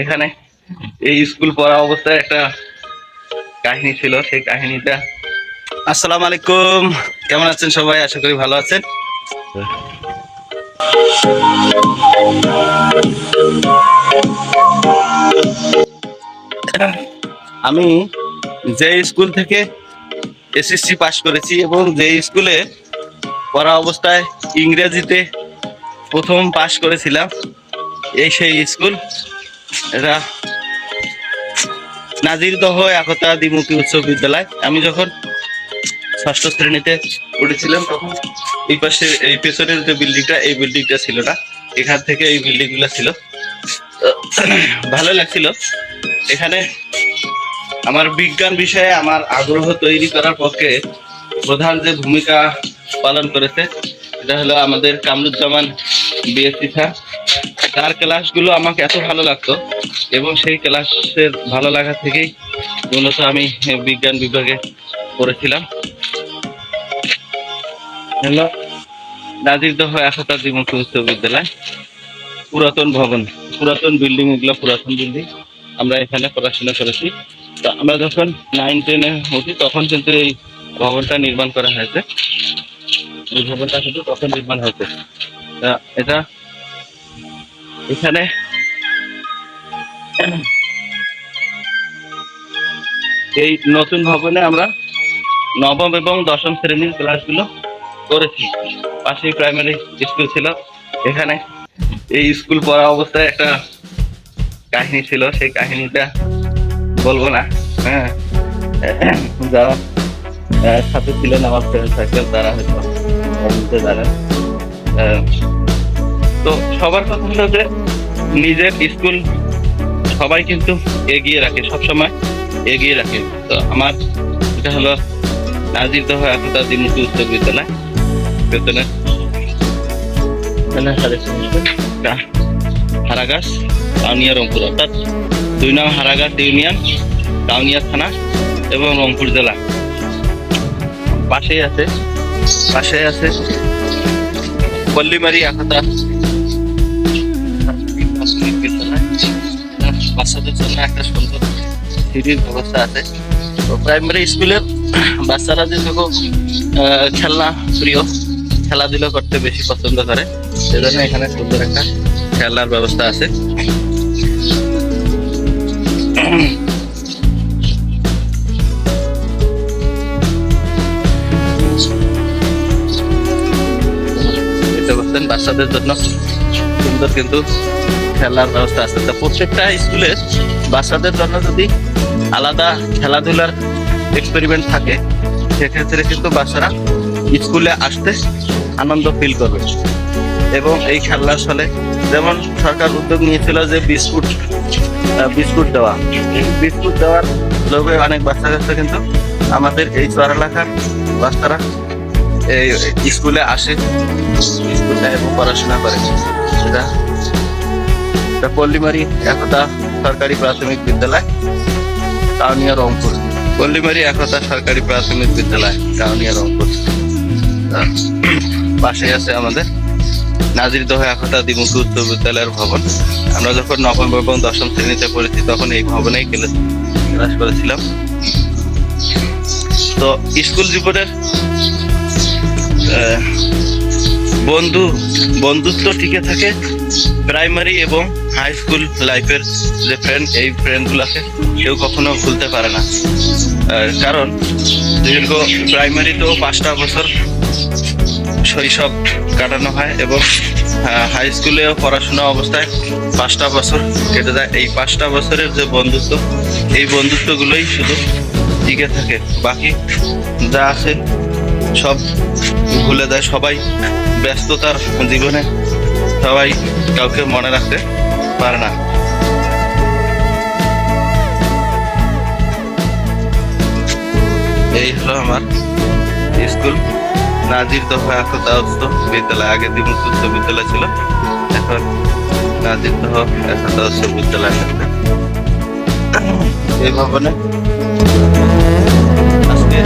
এখানে এই স্কুল পড়া অবস্থায় একটা কাহিনী ছিল, সেই কাহিনীটা। আসসালামু আলাইকুম, কেমন আছেন সবাই? আশা করি ভালো আছেন। আমি যে স্কুল থেকে এসএসসি পাশ করেছি এবং যে স্কুলে পড়া অবস্থায় ইংরেজিতে প্রথম পাশ করেছিলাম, এই সেই স্কুল। এটা নাজিরদহ একতা দ্বিমুখী উচ্চ বিদ্যালয়। আমি যখন ষষ্ঠ শ্রেণীতে উঠেছিলাম তখন এই পাশে এই পেছনের যে বিল্ডিংটা, এই বিল্ডিংটা ছিল না, এখান থেকে এই বিল্ডিং গুলো ছিল। ভালো লাগছিল। এখানে আমার বিজ্ঞান বিষয়ে আমার আগ্রহ তৈরি করার পক্ষে প্রধান যে ভূমিকা পালন করেছে এটা হলো আমাদের কামরুজ্জামান বিএসসি স্যার। তার ক্লাসগুলো আমাকে এত ভালো লাগতো এবং সেই ক্লাসের ভালো লাগা থেকেই মূলত আমি বিজ্ঞান বিভাগে পড়েছিলাম। হলো নাজিরদহ একতা দ্বিমুখী উচ্চ বিদ্যালয়, পুরাতন ভবন, পুরাতন বিল্ডিং, এগুলো পুরাতন বিল্ডিং। আমরা এখানে পড়াশোনা করেছি। তো আমরা যখন 9-10-এ উঠি তখন কিন্তু এই ভবনটা নির্মাণ করা হয়েছে। এই ভবনটা কিন্তু তখন নির্মাণ হয়েছে। এটা এখানে এই নতুন ভবনে আমরা নবম এবং দশম শ্রেণীর ক্লাসগুলো করেছি। পাশেই প্রাইমারি স্কুল ছিল। এখানে এই স্কুল পড়া অবস্থায় একটা কাহিনী ছিল, সেই কাহিনীটা বলবো না। হ্যাঁ, যারা সাথে ছিলেন আমার ফ্রেন্ড সার্কেল তারা হয়তো বলতে জানেন। তো সবার কথা হলো যে নিজের স্কুল সবাই কিন্তু এগিয়ে রাখে, সবসময় এগিয়ে রাখে। তো আমার এটা হলো নাজিরদহ একতা দ্বিমুখী উচ্চ বিদ্যালয়। বেতনে হারাগাছ কাউনিয়া রংপুর, অর্থাৎ 2 নং হারাগাছ ইউনিয়ন, কাউনিয়া থানা এবং রংপুর জেলা। পাশেই আছে পল্লীমারি একতা বিদ্যালয়। বাচ্চাদের জন্য একটা সুন্দর সিঁড়ির ব্যবস্থা আছে। তো প্রাইমারি স্কুলের বাচ্চারা যেহেতু খেলনা প্রিয়, খেলাধুলা করতে বেশি পছন্দ করে, সেজন্য এখানে সুন্দর একটা খেলার ব্যবস্থা আছে। বাচ্চাদের জন্য সুন্দর কিন্তু খেলার ব্যবস্থা আছে। তো প্রত্যেকটা স্কুলের বাচ্চাদের জন্য যদি আলাদা খেলাধুলার এক্সপেরিমেন্ট থাকে, সেক্ষেত্রে কিন্তু বাচ্চারা স্কুলে আসতে আনন্দ ফিল করবে। এবং এই খেলার ফলে যেমন সরকার উদ্যোগ নিয়েছিল যে বিস্কুট দেওয়া, বিস্কুট দেওয়ার লোভে অনেক বাচ্চা কাচ্চা কিন্তু আমাদের এই চরালেখার বাচ্চারা এই স্কুলে আসে, স্কুলে এবং পড়াশোনা করে। সেটা পল্লীমারি একতা সরকারি প্রাথমিক বিদ্যালয়, কাউনিয়া রংপুর। পল্লীমারি একতা সরকারি প্রাথমিক বিদ্যালয়, কাউনিয়া রংপুর। পাশে আছে আমাদের নাজিরদহ একতা দ্বিমুখী উচ্চ বিদ্যালয়ের ভবন। আমরা যখন নবম এবং দশম শ্রেণীতে পড়েছি তখন এই ভবনেই ক্লাস করেছিলাম। তো স্কুল জীবনের বন্ধুত্ব টিকে থাকে প্রাইমারি এবং হাই স্কুল লাইফের যে ফ্রেন্ড, এই ফ্রেন্ডগুলোকে কেউ কখনো ভুলতে পারে না। কারণ দীর্ঘ প্রাইমারিতেও 5টা বছর শৈশব কাটানো হয় এবং হাই স্কুলেও পড়াশোনা অবস্থায় 5টা বছর কেটে যায়। এই 5টা বছরের যে বন্ধুত্ব, এই বন্ধুত্বগুলোই শুধু টিকে থাকে। বাকি যা আছে সব ভুলে যায়। সবাই ব্যস্ততার জীবনে সবাই কাউকে মনে রাখতে পারে না। এই হলো আমার স্কুল, নাজিরদহ একতা উচ্চ বিদ্যালয়। আগে দ্বিমুখী উচ্চ বিদ্যালয় ছিল, এখন নাজিরদহ একতা উচ্চ বিদ্যালয়। এই ভবনে আজকে